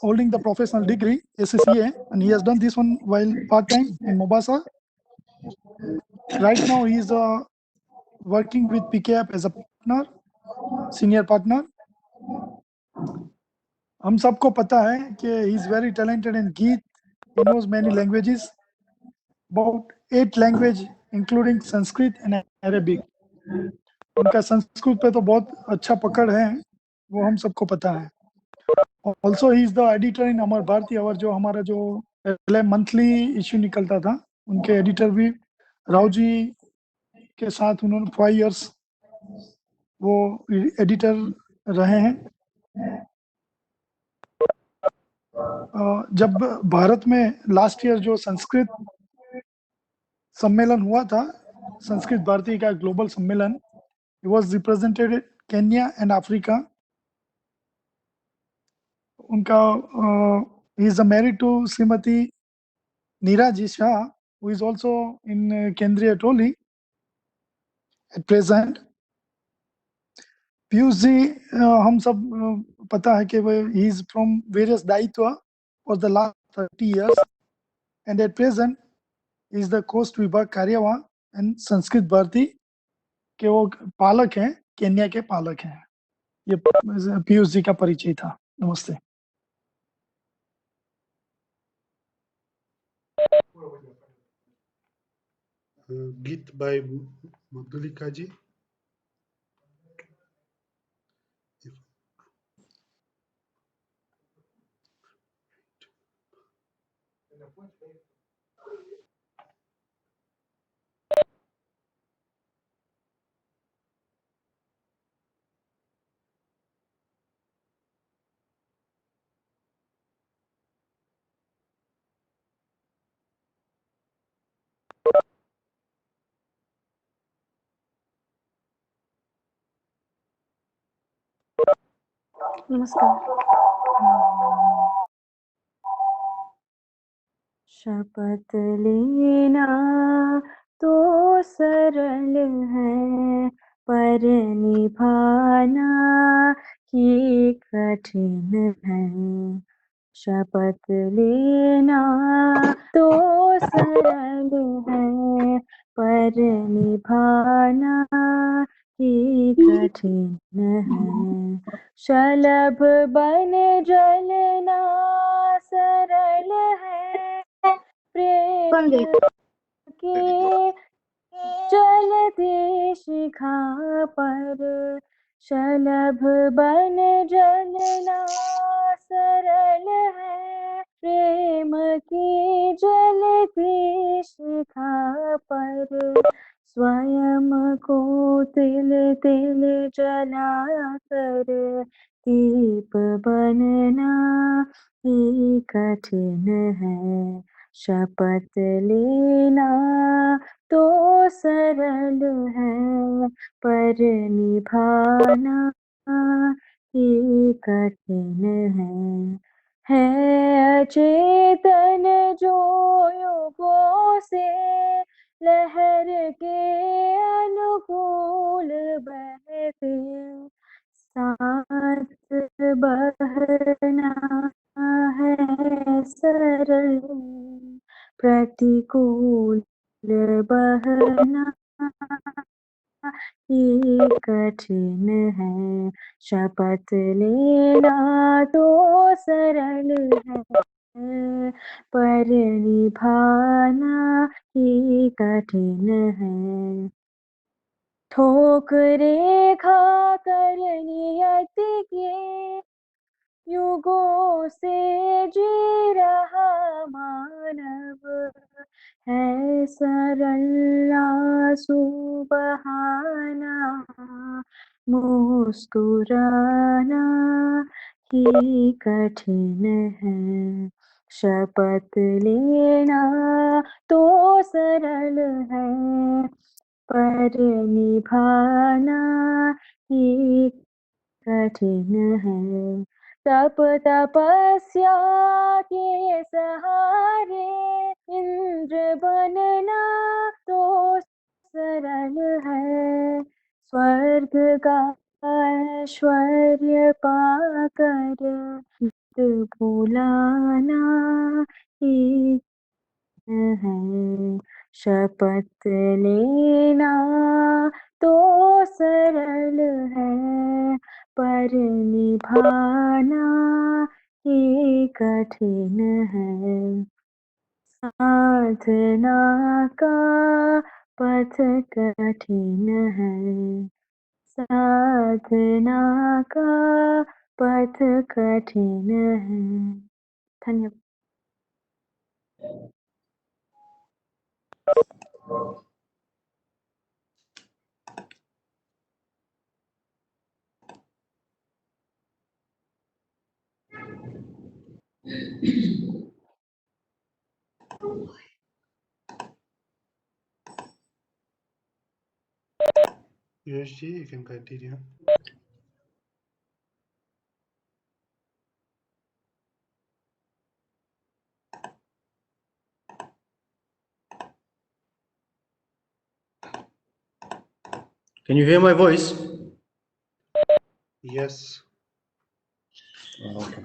holding the professional degree SCCA, and he has done this one while part-time in Mombasa. Right now he is working with PKApp as a partner, senior partner. हम सबको पता है कि he is very talented in Geet. He knows many languages, about 8 language including Sanskrit and Arabic. उनका संस्कृत पे तो बहुत अच्छा पकड़ है, वो हम सबको पता है. Also he is the editor in Amar Bharati our, जो हमारा जो पहले मंथली इश्यू निकलता था, उनके एडिटर भी राव जी के साथ उन्होंने 5 years वो एडिटर रहे हैं. जब भारत में लास्ट ईयर जो संस्कृत सम्मेलन हुआ था, संस्कृत भारती का ग्लोबल सम्मेलन, he was represented Kenya and Africa. उनका he is married to Shrimati Neera ji Shah, who is also in केंद्रीय टोली at present. पीयूष जी हम सब पता है कि he is from various दायित्व for the last 30 years and at present he is the कोस्ट विभाग कार्यवाह एंड संस्कृत भारती के वो पालक हैं, केन्या के पालक हैं. ये पीयूष जी का परिचय था. नमस्ते. गीत बाय मधुलिका जी. नमस्कार. शपथ लेना तो सरल है, पर निभाना ही कठिन है. शपथ लेना तो सरल है, पर निभाना ही कठिन है. शलभ बन जलना सरल है, प्रेम के जलती शिखा पर. शलभ बन जलना सरल है, प्रेम की जलती शिखा पर. स्वयं को तिल तिल जला कर दीप बनना ही कठिन है. शपथ लेना तो सरल है, पर निभाना ही कठिन है. अचेतन जो युगों से लहर के अनुकूल बहते, साथ बहना है सरल, प्रतिकूल बहना ही कठिन है. शपथ लेना तो सरल है, पर निभाना ही कठिन है. ठोकरें खाकर नियत के युगों से जी रहा मानव, है सरल आंसू बहाना, मुस्कुराना ही कठिन है. शपथ लेना तो सरल है, पर निभाना ही कठिन है. तप तपस्या के सहारे इंद्र बनना तो सरल है, स्वर्ग का ऐश्वर्य पाकर भुलाना ही है, शपथ लेना तो सरल है, पर निभाना ही कठिन है। साधना का पथ कठिन है, साधना का पथ कठिन है। धन्यवाद। Yes, ji, you can continue. Can you hear my voice? Yes. Okay.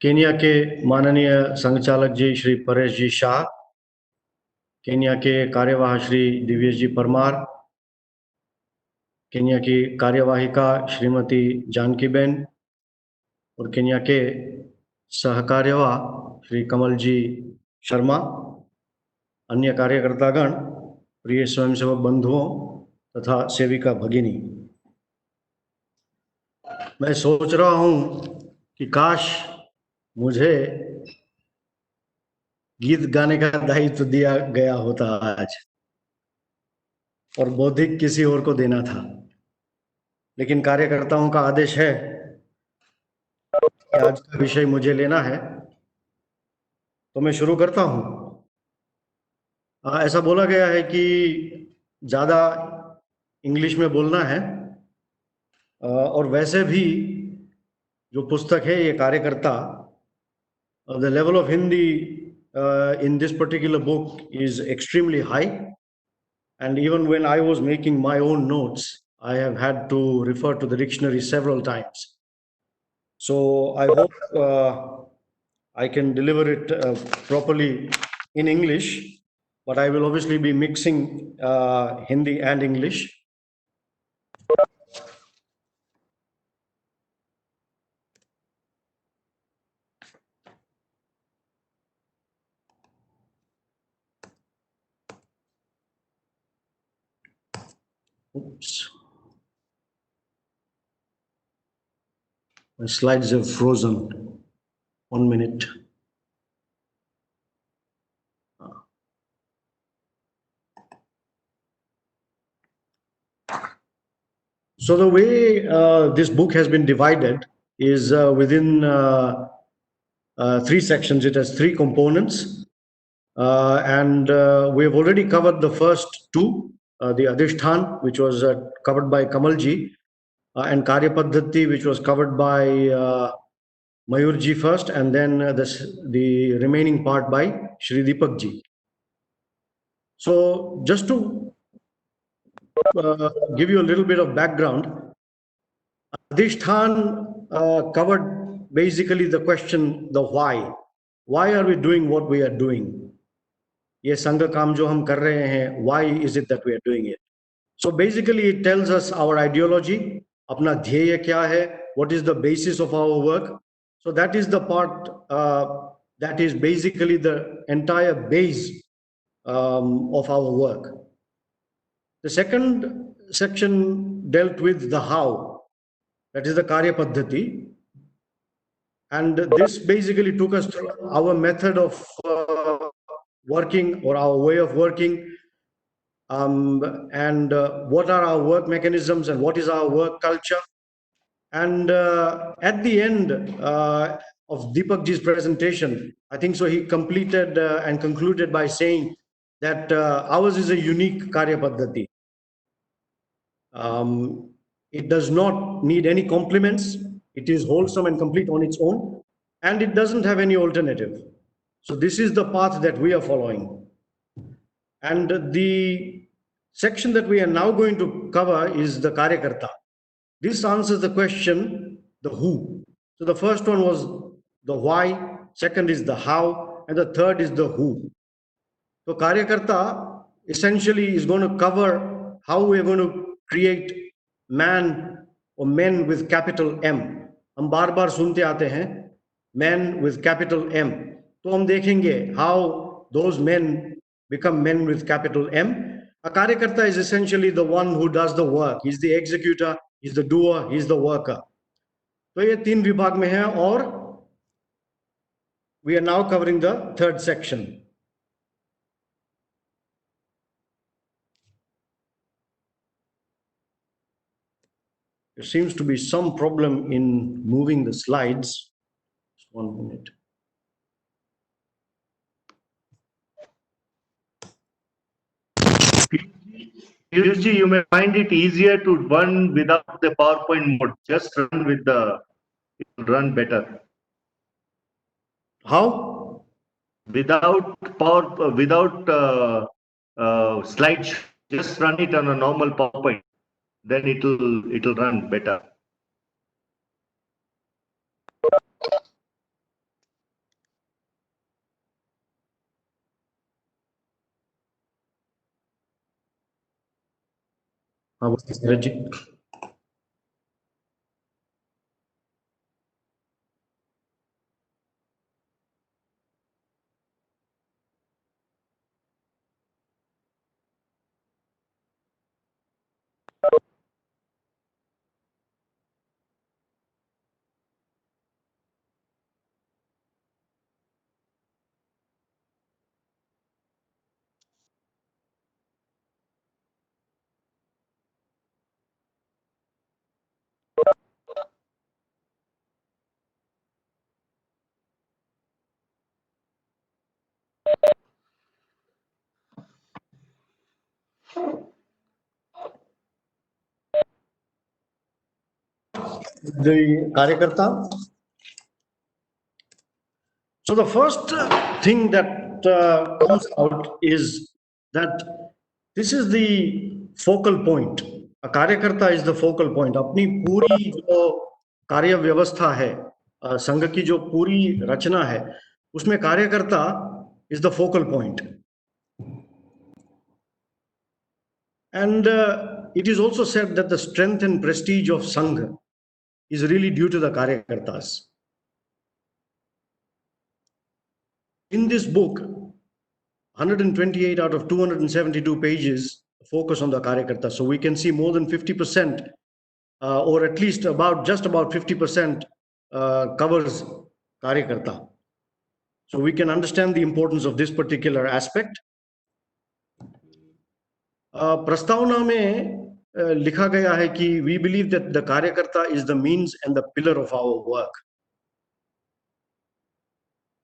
Kenya के माननीय संघचालक जी श्री परेश जी शाह, केन्या के कार्यवाह श्री दिव्येश जी परमार, केन्या की कार्यवाहिका श्रीमती जानकीबेन और केन्या के सहकार्यवाह श्री कमल जी शर्मा, अन्य कार्यकर्तागण, प्रिय स्वयंसेवक बंधुओं तथा सेविका भगिनी, मैं सोच रहा हूं कि काश मुझे गीत गाने का दायित्व दिया गया होता आज और बौद्धिक किसी और को देना था, लेकिन कार्यकर्ताओं का आदेश है कि आज का विषय मुझे लेना है, तो मैं शुरू करता हूं। ऐसा बोला गया है कि ज़्यादा इंग्लिश में बोलना है, और वैसे भी जो पुस्तक है ये कार्यकर्ता, the level of Hindi in this particular book is extremely high, and even when I was making my own notes, I have had to refer to the dictionary several times. So I hope I can deliver it properly in English, but I will obviously be mixing Hindi and English. Oops. My slides have frozen. 1 minute. So the way this book has been divided is within 3 sections. It has 3 components, and we have already covered the first 2, the Adhishthan, which was covered by Kamalji, and Karya Paddhati, which was covered by Mayurji first, and then the remaining part by Shri Deepak ji. So just to give you a little bit of background, Adhishthan covered basically the question, the why. Why are we doing what we are doing? ये संघ काम जो हम कर रहे हैं, why is it that we are doing it? So basically it tells us our ideology, अपना ध्येय क्या है, what is the basis of our work. So that is the part that is basically the entire base of our work. The second section dealt with the how, that is the Karya Paddhati, and this basically took us through our method of working, or our way of working, and what are our work mechanisms and what is our work culture. And at the end of Deepak ji's presentation, I think so he completed and concluded by saying that ours is a unique Karya Paddhati. It does not need any complements. It is wholesome and complete on its own, and it doesn't have any alternative. So this is the path that we are following. And the section that we are now going to cover is the Karyakarta. this answers the question, the who. So the first one was the why, second is the how, and the third is the who. So Karyakarta essentially is going to cover how we are going to create man or men with capital M. हम बार बार सुनते आते हैं men with capital M. तो हम देखेंगे how those men become men with capital M. A Karyakarta is essentially the one who does the work. He's the executor, he's the doer, he's the worker. तो ये तीन विभाग में है और we are now covering the third section. There seems to be some problem in moving the slides. Just 1 minute. Usually you may find it easier to run without the PowerPoint mode. Just run with the, it will run better. How? Without slides, just run it on a normal PowerPoint. Then it'll run better. Reggie? The Karyakarta. So the first thing that comes out is that this is the focal point. A Karyakarta is the focal point. अपनी पूरी जो कार्य व्यवस्था है, संघ की जो पूरी रचना है, उसमें कार्यकर्ता is the focal point. And it is also said that the strength and prestige of Sangha is really due to the Karyakartas. In this book, 128 out of 272 pages focus on the Karyakarta. So we can see more than 50%, or at least just about 50% covers Karyakarta. So we can understand the importance of this particular aspect. प्रस्तावना में लिखा गया है कि we believe that the Karyakarta is the means and the pillar of our work.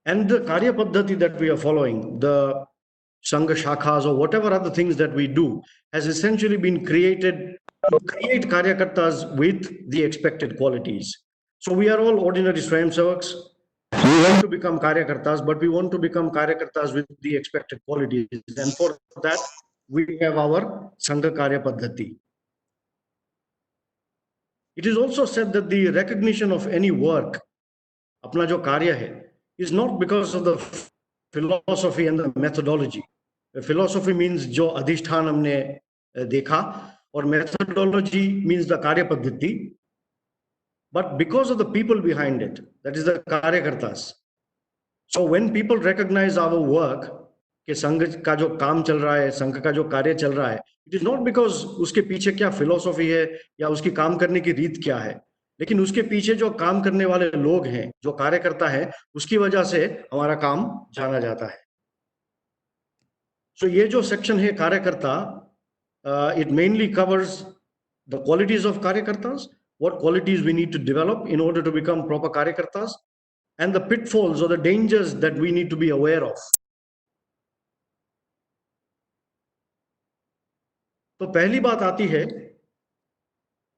And the Karya Paddhati that we are following, the Sangha Shakhas or whatever other things that we do, has essentially been created to create Karyakartas with the expected qualities. So we are all ordinary Swayamsevaks. We want to become Karyakartas, but we want to become Karyakartas with the expected qualities. And for that, we have our Sangha Karya Paddhati. It is also said that the recognition of any work, apna jo karya hai, is not because of the philosophy and the methodology. The philosophy means jo adhishthan humne dekha, or methodology means the Karya Paddhati, but because of the people behind it, that is the Karyakartas. So when people recognize our work, कि संघ का जो काम चल रहा है, संघ का जो कार्य चल रहा है, it is not because उसके पीछे क्या फिलोसॉफी है या उसकी काम करने की रीत क्या है, लेकिन उसके पीछे जो काम करने वाले लोग हैं, जो कार्यकर्ता हैं, उसकी वजह से हमारा काम जाना जाता है. So ये जो सेक्शन है कार्यकर्ता, it mainly covers the qualities of karyakartas, what qualities we need to develop in order to become proper karyakartas, and the pitfalls or the dangers that we need to be aware of. तो पहली बात आती है,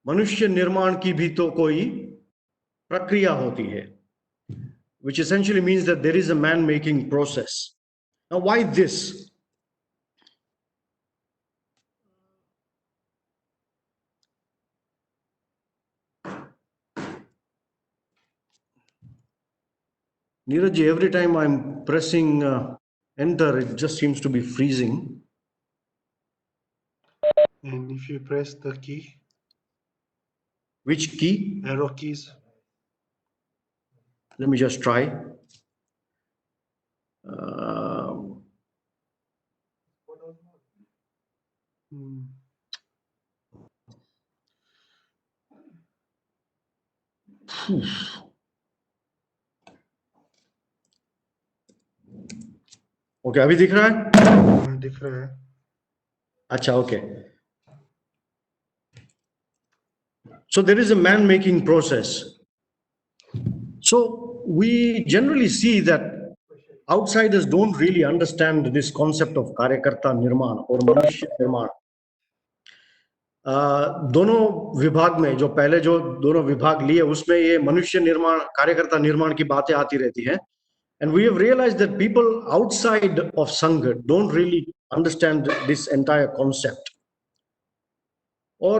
मनुष्य निर्माण की भी तो कोई प्रक्रिया होती है, which essentially means that there is a man making process. Now why this? Neeraj, every time I'm pressing enter, it just seems to be freezing. And if you press the key, Which key? arrow keys, Let me just try. Um, hmm, okay, अभी दिख रहा है? हाँ, दिख रहा है. अच्छा, okay. So there is a man-making process. So we generally see that outsiders don't really understand this concept of Karyakarta Nirman or Manushya Nirman. दोनों विभाग में जो पहले जो दोनों विभाग लिए उसमें ये मनुष्य निर्माण कार्यकर्ता निर्माण की बातें आती रहती हैं. And we have realized that people outside of Sangha don't really understand this entire concept. और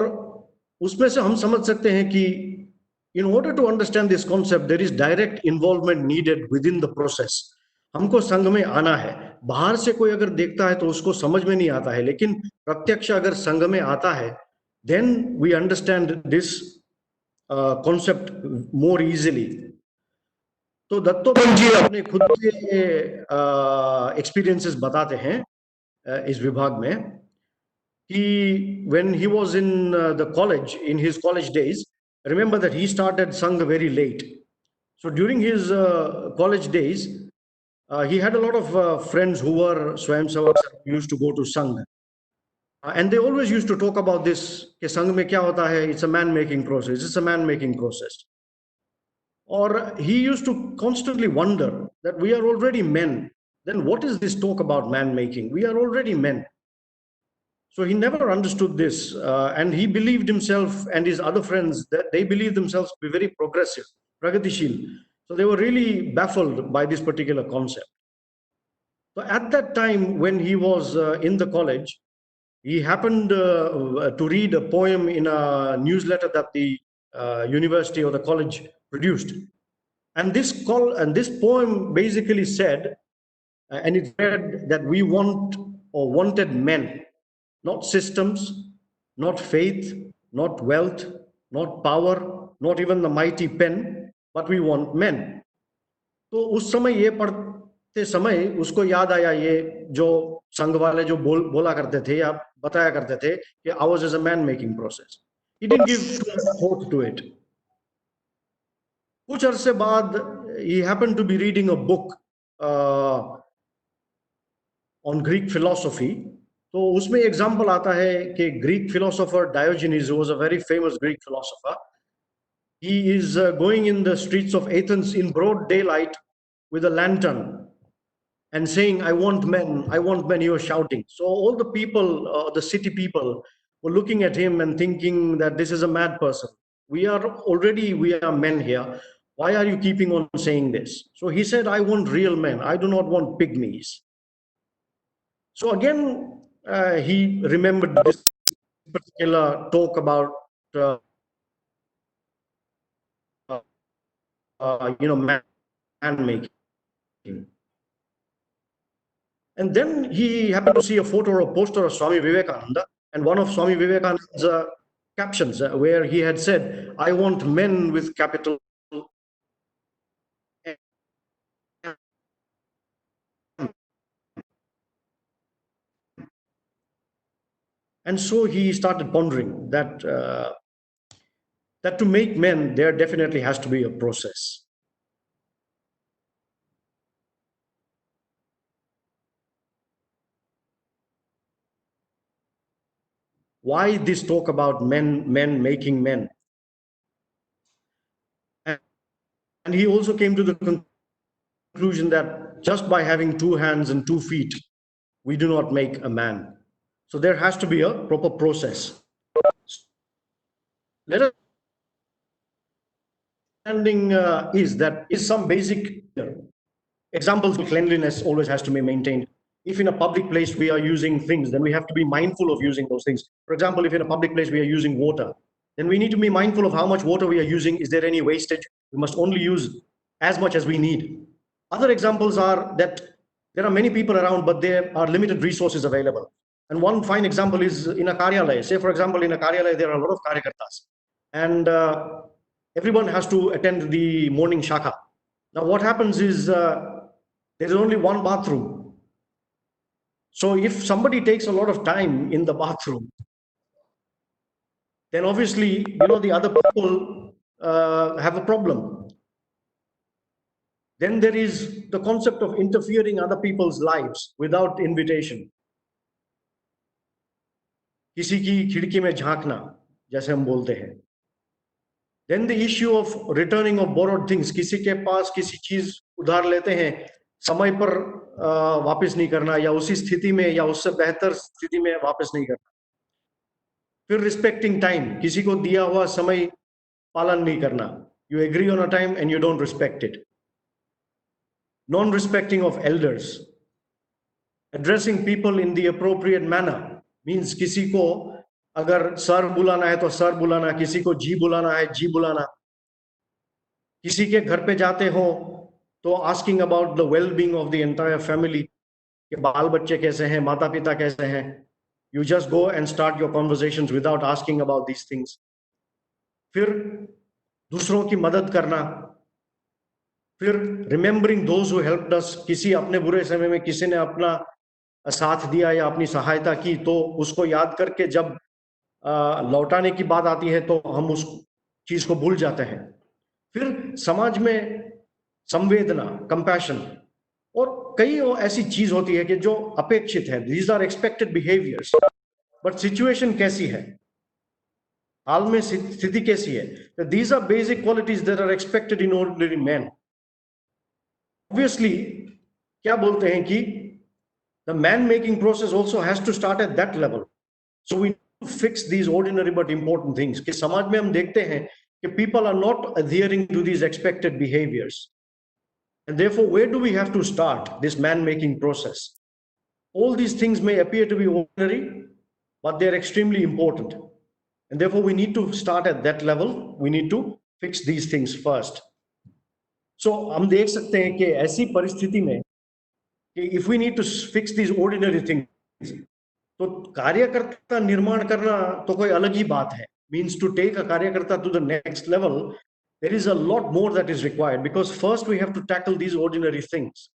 उसमें से हम समझ सकते हैं कि in order to understand this concept, there is direct involvement needed within the process. हमको संघ में आना है. बाहर से कोई अगर देखता है तो उसको समझ में नहीं आता है, लेकिन प्रत्यक्ष अगर संघ में आता है, then we understand this concept more easily. तो दत्तोपंत जी अपने खुद के एक्सपीरियंसेस बताते हैं इस विभाग में. When he was in the college, in his college days, remember that he started Sangha very late. So during his college days, he had a lot of friends who were Swayamsevaks, who used to go to Sangha. And they always used to talk about this, कि संघ में क्या होता है, it's a man-making process, it's a man-making process. Or he used to constantly wonder that we are already men. Then what is this talk about man-making? We are already men. So he never understood this, and he believed himself and his other friends that they believed themselves to be very progressive, pragatishil. So they were really baffled by this particular concept. So at that time, when he was in the college, he happened to read a poem in a newsletter that the university or the college produced. And this poem basically said, and it said that we want or wanted men, not systems, not faith, not wealth, not power, not even the mighty pen, but we want men. तो उस समय ये पढ़ते समय उसको याद आया ये जो संघ वाले जो बोला करते थे या बताया करते थे कि ours is a man making process. He didn't give too much thought to it. कुछ अरसे बाद he happened to be reading a book on Greek philosophy. तो उसमें एग्जाम्पल आता है कि Greek philosopher Diogenes was a very famous Greek philosopher. He is going in the streets of Athens in broad daylight with a lantern and saying, I want men, he was shouting. So all the people, the city people, were looking at him and thinking that this is a mad person. We are men here. Why are you keeping on saying this? So he said, I want real men. I do not want pygmies. So again, he remembered this particular talk about man making. And then he happened to see a photo or a poster of Swami Vivekananda, and one of Swami Vivekananda's captions where he had said, I want men with capital M. And so he started pondering that that to make men, there definitely has to be a process. Why this talk about men making men? And he also came to the conclusion that just by having 2 hands and 2 feet, we do not make a man. So there has to be a proper process. Let us understanding is some basic examples of cleanliness always has to be maintained. If in a public place we are using things, then we have to be mindful of using those things. For example, if in a public place we are using water, then we need to be mindful of how much water we are using. Is there any wastage? We must only use as much as we need. Other examples are that there are many people around, but there are limited resources available. And one fine example is in a karyalaya. Say, for example, in a karyalaya, there are a lot of karyakartas, and everyone has to attend the morning shaka. Now, what happens is there is only one bathroom. So if somebody takes a lot of time in the bathroom, then obviously, the other people have a problem. Then there is the concept of interfering other people's lives without invitation. किसी की खिड़की में झांकना, जैसे हम बोलते हैं. Then the issue of returning of borrowed things. किसी के पास किसी चीज उधार लेते हैं, समय पर वापस नहीं करना, या उसी स्थिति में या उससे बेहतर स्थिति में वापस नहीं करना. फिर respecting time. किसी को दिया हुआ समय पालन नहीं करना. You agree on a time and you don't respect it. Non-respecting of elders. Addressing people in the appropriate manner. Means किसी को अगर सर बुलाना है तो सर बुलाना, किसी को जी बुलाना है जी बुलाना. किसी के घर पे जाते हो तो asking about the well-being of the entire family, कि बाल बच्चे कैसे हैं, माता पिता कैसे हैं. You just go and start your conversations without asking about these things. फिर दूसरों की मदद करना. फिर remembering those who helped us. किसी अपने बुरे समय में किसी ने अपना साथ दिया या अपनी सहायता की, तो उसको याद करके जब लौटाने की बात आती है तो हम उस चीज को भूल जाते हैं. फिर समाज में संवेदना, कंपैशन, और कई ऐसी चीज होती है कि जो अपेक्षित है. These are expected behaviours. But situation कैसी है, हाल में स्थिति कैसी है. These are basic qualities that are expected in ordinary man. Obviously क्या बोलते हैं कि the man making process also has to start at that level. So we fix these ordinary but important things. कि समाज में हम देखते हैं कि people are not adhering to these expected behaviors. And therefore, where do we have to start this man making process? All these things may appear to be ordinary, but they're extremely important. And therefore, we need to start at that level. We need to fix these things first. So हम देख सकते हैं कि ऐसी परिस्थिति में if we need to fix these ordinary things, तो कार्यकर्ता निर्माण करना तो कोई अलग ही बात है. Means to take a कार्यकर्ता to the next level, there is a lot more that is required, because first we have to tackle these ordinary things.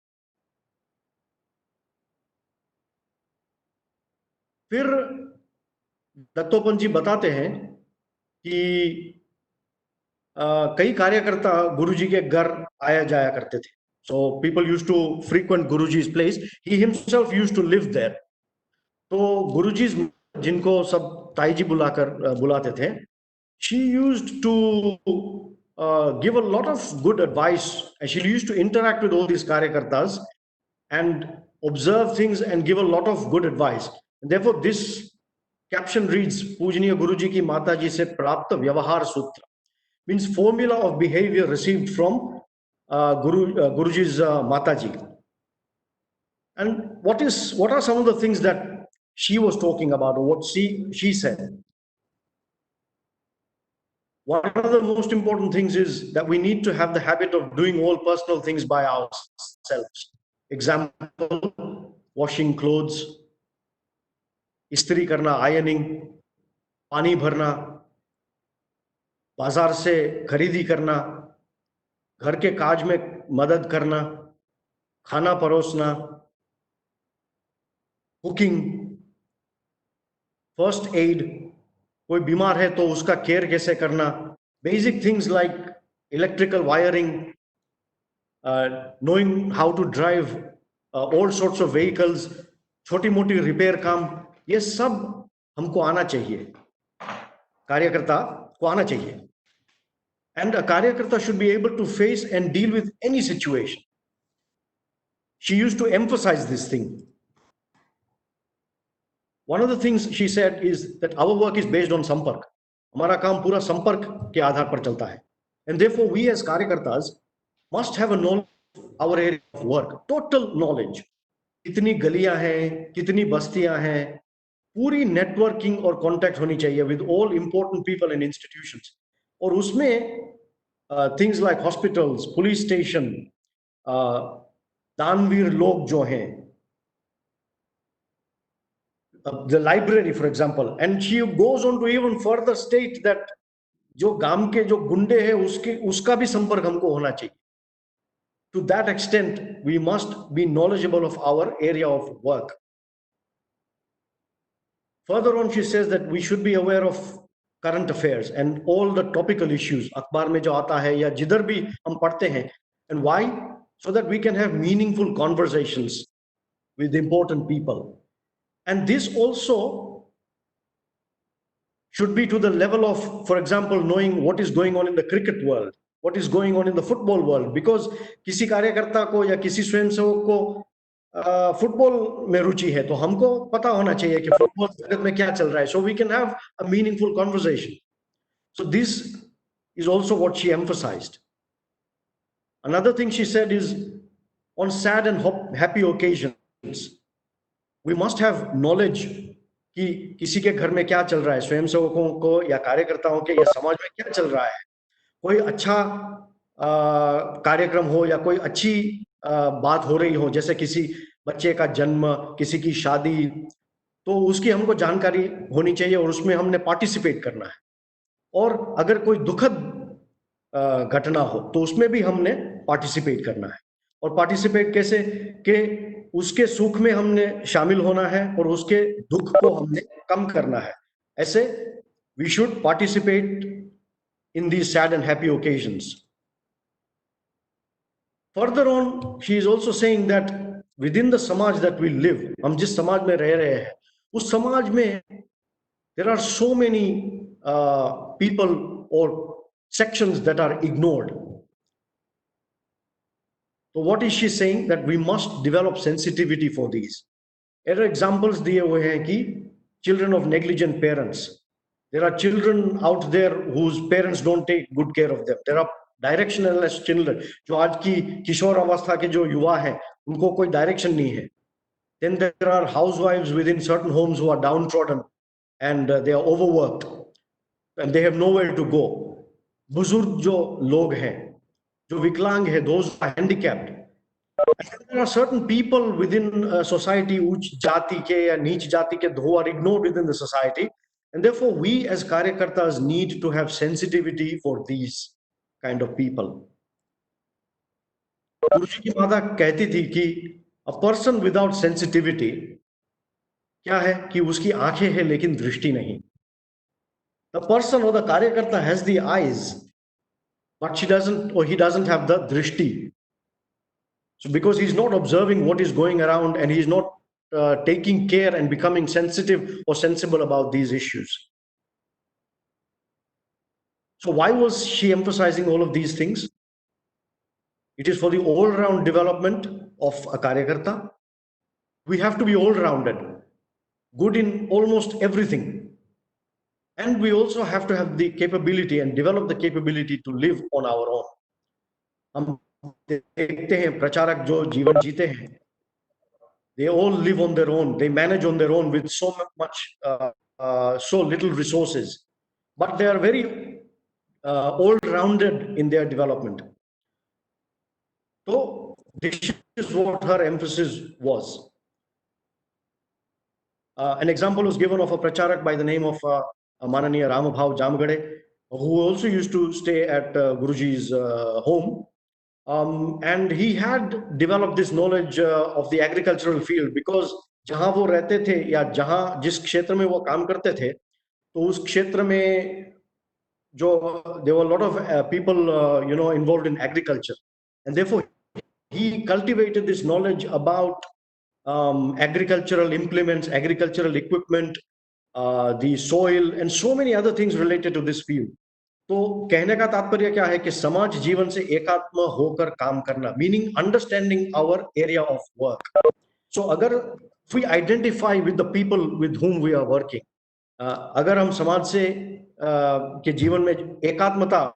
फिर दत्तोपंत जी बताते हैं कि कई कार्यकर्ता गुरुजी के घर आया जाया करते थे. So people used to frequent Guruji's place. He himself used to live there. तो गुरुजी जिनको सब ताई जी बुलाते थे, she used to give a lot of good advice, and she used to interact with all these karyakartas and observe things and give a lot of good advice. And therefore, this caption reads, Pujaniya Guruji ki Mataji se prapta vyavahar sutra. Means formula of behavior received from Guruji's Mataji. And what are some of the things that she was talking about, or what she said? One of the most important things is that we need to have the habit of doing all personal things by ourselves. Example, washing clothes, istri karna, ironing, pani bharna, बाजार से खरीदी करना, घर के काज में मदद करना, खाना परोसना, कुकिंग, फर्स्ट एड, कोई बीमार है तो उसका केयर कैसे करना, basic things like electrical wiring, knowing how to drive all sorts of vehicles, छोटी मोटी रिपेयर काम, ये सब हमको आना चाहिए, कार्यकर्ता को आना चाहिए. And a karyakarta should be able to face and deal with any situation. She used to emphasize this thing. One of the things she said is that our work is based on sampark. हमारा काम पूरा संपर्क के आधार पर चलता है. And therefore, we as karyakartas must have a knowledge of our area of work, total knowledge. कितनी गलियां हैं, कितनी बस्तियां हैं, पूरी नेटवर्किंग और कांटेक्ट होनी चाहिए with all important people and institutions. और उसमें things like hospitals, police station, दानवीर लोग जो हैं, the library for example, and she goes on to even further state that जो गांव के जो गुंडे हैं उसका भी संपर्क हमको होना चाहिए. To that extent we must be knowledgeable of our area of work. Further on she says that we should be aware of current affairs and all the topical issues अखबार में जो आता है या जिधर भी हम पढ़ते हैं. And why? So that we can have meaningful conversations with important people. And this also should be to the level of, for example, knowing what is going on in the cricket world, what is going on in the football world, because किसी कार्यकर्ता को या किसी स्वयंसेवक को football में रुचि है तो हमको पता होना चाहिए कि फुटबॉल जगत में क्या चल रहा है, so we can have a meaningful conversation. So this is also what she emphasized. Another thing she said is, on sad and happy occasions we must have knowledge कि किसी के घर में क्या चल रहा है, स्वयंसेवकों को या कार्यकर्ताओं के या समाज में क्या चल रहा है. कोई अच्छा कार्यक्रम हो या कोई अच्छी बात हो रही हो, जैसे किसी बच्चे का जन्म, किसी की शादी, तो उसकी हमको जानकारी होनी चाहिए और उसमें हमने पार्टिसिपेट करना है. और अगर कोई दुखद घटना हो तो उसमें भी हमने पार्टिसिपेट करना है. और पार्टिसिपेट कैसे कि उसके सुख में हमने शामिल होना है और उसके दुख को हमने कम करना है. ऐसे we should participate in these sad and happy occasions. Further on, she is also saying that within the samaj that we live, हम जिस समाज में रह रहे हैं, उस समाज में there are so many people or sections that are ignored. So what is she saying? That we must develop sensitivity for these. There are examples दिए हुए हैं कि children of negligent parents. There are children out there whose parents don't take good care of them. There are directionless children. जो आज की किशोर अवस्था के जो युवा हैं, उनको कोई direction नहीं है. Then there are housewives within certain homes who are downtrodden and they are overworked and they have nowhere to go. बुजुर्ग जो लोग हैं, जो विकलांग है, those who are handicapped. And there are certain people within society, उच्च जाति के या नीच जाति के, who are ignored within the society, and therefore we as karyakartas need to have sensitivity for these kind of people. गुरुजी की माता कहती थी कि a person without sensitivity क्या है कि उसकी आंखें हैं लेकिन दृष्टि नहीं. The person or the karyakarta has the eyes, but she doesn't, or he doesn't have the drishti. So because he's not observing what is going around and he's not taking care and becoming sensitive or sensible about these issues. So why was she emphasizing all of these things? It is for the all-round development of a karyakarta. We have to be all-rounded, good in almost everything. And we also have to have the capability and develop the capability to live on our own. हम देखते हैं प्रचारक जो जीवन जीते हैं, they all live on their own, they manage on their own with so much, so little resources, but they are very all-rounded in their development. So this is what her emphasis was. An example was given of a pracharak by the name of Mananiya Ramabhav Jamgade, who also used to stay at Guruji's home. And he had developed this knowledge of the agricultural field, because जहाँ वो रहते थे या जहाँ जिस क्षेत्र में वो काम करते थे, तो उस क्षेत्र में जो there were a lot of people involved in agriculture, and therefore he cultivated this knowledge about agricultural implements, agricultural equipment, the soil, and so many other things related to this field. तो कहने का तात्पर्य क्या है कि समाज जीवन से एकात्म होकर काम करना, meaning understanding our area of work. So अगर we identify with the people with whom we are working, अगर हम समाज से के जीवन में एकात्मता,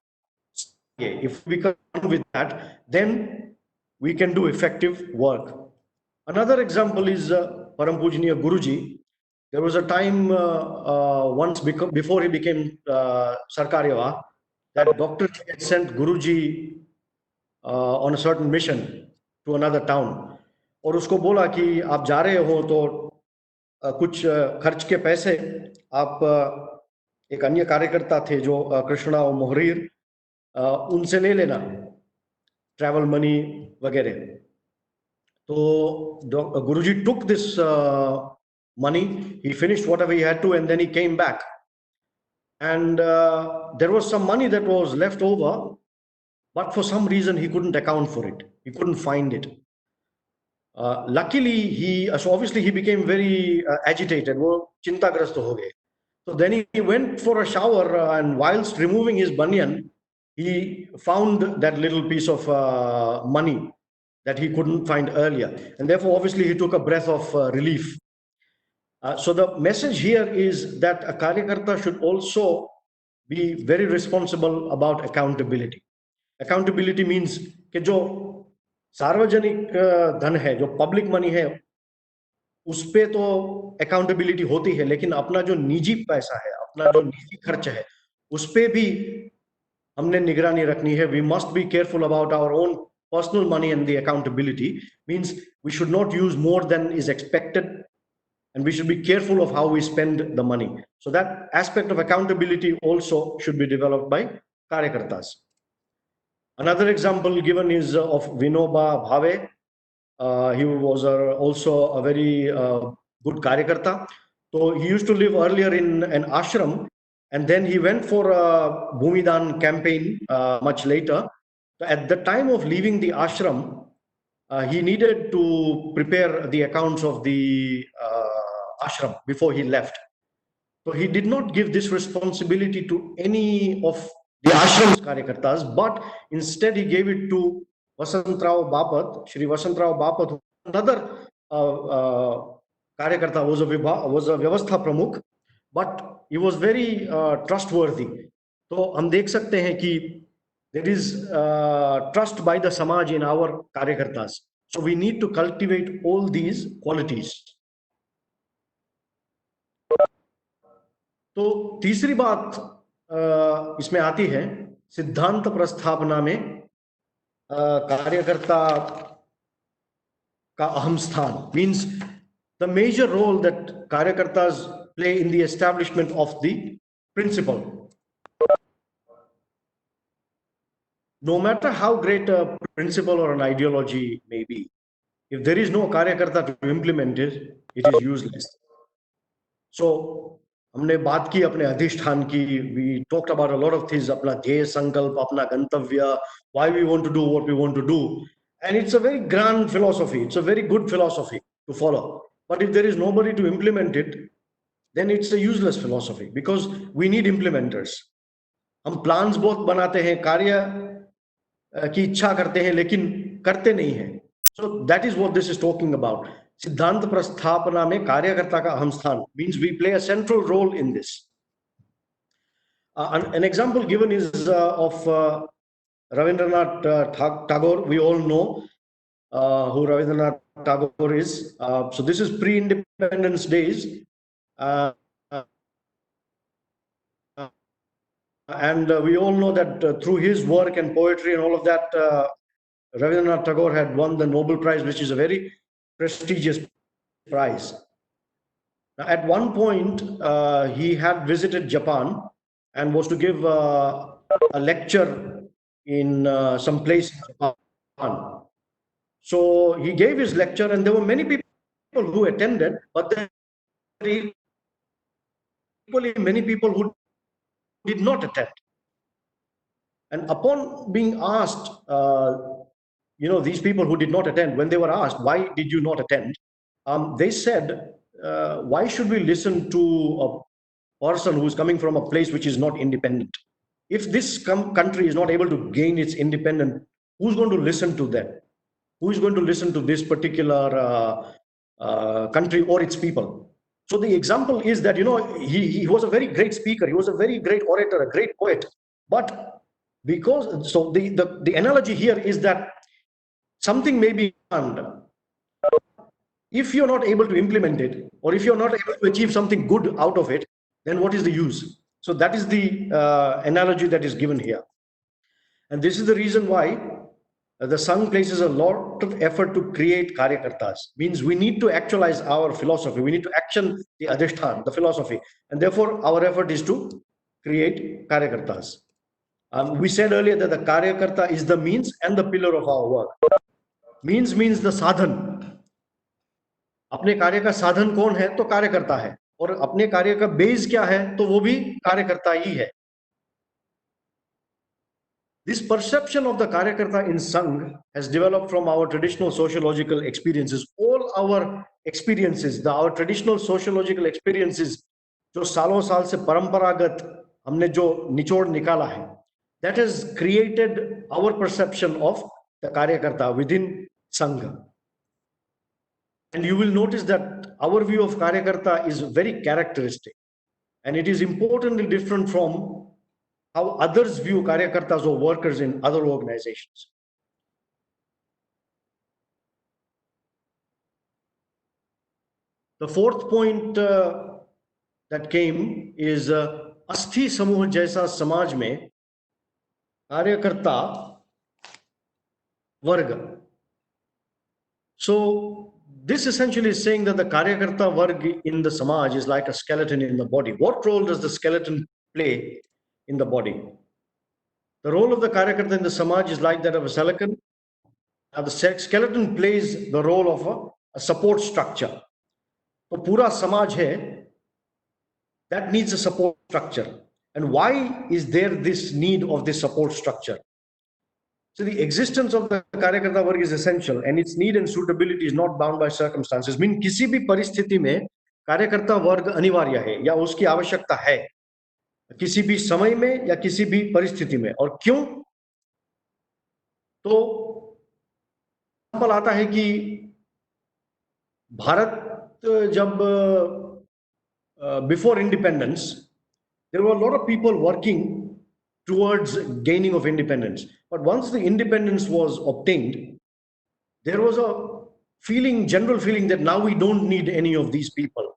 if we come with that, then we can do effective work. Another example is Param Pujaniya Guruji. There was a time once before he became Sarkaryawa, that Dr. had sent Guruji on a certain mission to another town. और उसको बोला कि आप जा रहे हो तो कुछ खर्च के पैसे आप एक अन्य कार्यकर्ता थे जो कृष्णा और मोहरीर, उनसे ले लेना, ट्रैवल मनी वगैरह। तो Guruji took this money, he finished whatever he had to, and then he came back. And there was some money that was left over, but for some reason he couldn't account for it. He couldn't find it. Luckily, so obviously he became very agitated. वो चिंताग्रस्त हो गए. So then he went for a shower, and whilst removing his banyan, he found that little piece of money that he couldn't find earlier. And therefore, obviously, he took a breath of relief. So the message here is that a Karyakarta should also be very responsible about accountability. Accountability means कि जो सार्वजनिक धन है, जो public money है, उस पे तो अकाउंटेबिलिटी होती है, लेकिन अपना जो निजी पैसा है, अपना जो निजी खर्च है, उस पे भी हमने निगरानी रखनी है. We must be careful about our own personal money, and the accountability means we should not use more than is expected, and we should be careful of how we spend the money. So that aspect of accountability also should be developed by Karyakartas. Another example given is of Vinoba Bhave. He was also a very good Karyakarta. So he used to live earlier in an ashram, and then he went for a Bhumidan campaign much later. So at the time of leaving the ashram, he needed to prepare the accounts of the ashram before he left. So he did not give this responsibility to any of the ashram's Karyakartas, but instead he gave it to Vasantrao Bapat, Shri Vasantrao Bapat, another Karyakarta, was a Vyavastha Pramukh, but he was very trustworthy. So हम देख सकते हैं कि there is trust by the Samaj in our Karyakartas. So we need to cultivate all these qualities. तो तीसरी बात इसमें आती है सिद्धांत प्रस्थापना में कार्यकर्ता का अहम स्थान. Means the major role that Karyakartas play in the establishment of the principle. No matter how great a principle or an ideology may be, if there is no Karyakarta to implement it, it is useless. So हमने बात की अपने अधिष्ठान की, we talked about a lot of things, अपना ध्येय संकल्प, अपना गंतव्य, why we want to do what we want to do, and it's a very grand philosophy, it's a very good philosophy to follow, but if there is nobody to implement it, then it's a useless philosophy, because we need implementers. हम plans बहुत बनाते हैं, कार्य की इच्छा करते हैं, लेकिन करते नहीं हैं. So that is what this is talking about. सिद्धांत प्रस्थापना में कार्यकर्ता का अहम स्थान means we play a central role in this. An example given is of Rabindranath Tagore. We all know who Rabindranath Tagore is. So this is pre-independence days. And we all know that through his work and poetry and all of that, Rabindranath Tagore had won the Nobel Prize, which is a very prestigious prize. Now, at one point, he had visited Japan and was to give a lecture in some place in Japan. So he gave his lecture, and there were many people who attended, but there were equally many people who did not attend. And upon being asked, these people who did not attend, when they were asked, why did you not attend? They said, why should we listen to a person who is coming from a place which is not independent? If this country is not able to gain its independence, who's going to listen to them? Who is going to listen to this particular country or its people? So the example is that, he was a very great speaker. He was a very great orator, a great poet. But because, so the analogy here is that something may be done. If you're not able to implement it, or if you're not able to achieve something good out of it, then what is the use? So that is the analogy that is given here. And this is the reason why the Sangh places a lot of effort to create karyakartas. Means we need to actualize our philosophy. We need to action the adhishthan, the philosophy. And therefore, our effort is to create karyakartas. We said earlier that the karyakarta is the means and the pillar of our work. Means the sadhan. अपने कार्य का साधन कौन है तो कार्यकर्ता है, और अपने कार्य का बेस क्या है तो वो भी कार्यकर्ता ही है. This perception of the karyakarta in Sangh has developed from our traditional sociological experiences. All our experiences, our traditional sociological experiences, जो सालों साल से परंपरागत हमने जो निचोड़ निकाला है, that has created our perception of the karyakarta within Sangh. And you will notice that our view of karyakarta is very characteristic, and it is importantly different from how others view karyakartas or workers in other organizations. The fourth point that came is अस्थि समूह जैसा समाज में कार्यकर्ता वर्ग. So this essentially is saying that the karyakarta varg in the samaj is like a skeleton in the body. What role does the skeleton play in the body? The role of the karyakarta in the samaj is like that of a skeleton. Now the skeleton plays the role of a support structure. So pura samaj hai, that needs a support structure. And why is there this need of this support structure? So the existence of the karyakarta varg is essential, and its need and suitability is not bound by circumstances. Mean किसी भी परिस्थिति में कार्यकर्ता वर्ग अनिवार्य है या उसकी आवश्यकता है, किसी भी समय में या किसी भी परिस्थिति में. और क्यों? तो एग्जांपल आता है कि भारत जब before independence, there were a lot of people working towards gaining of independence. But once the independence was obtained, there was a feeling, general feeling, that now we don't need any of these people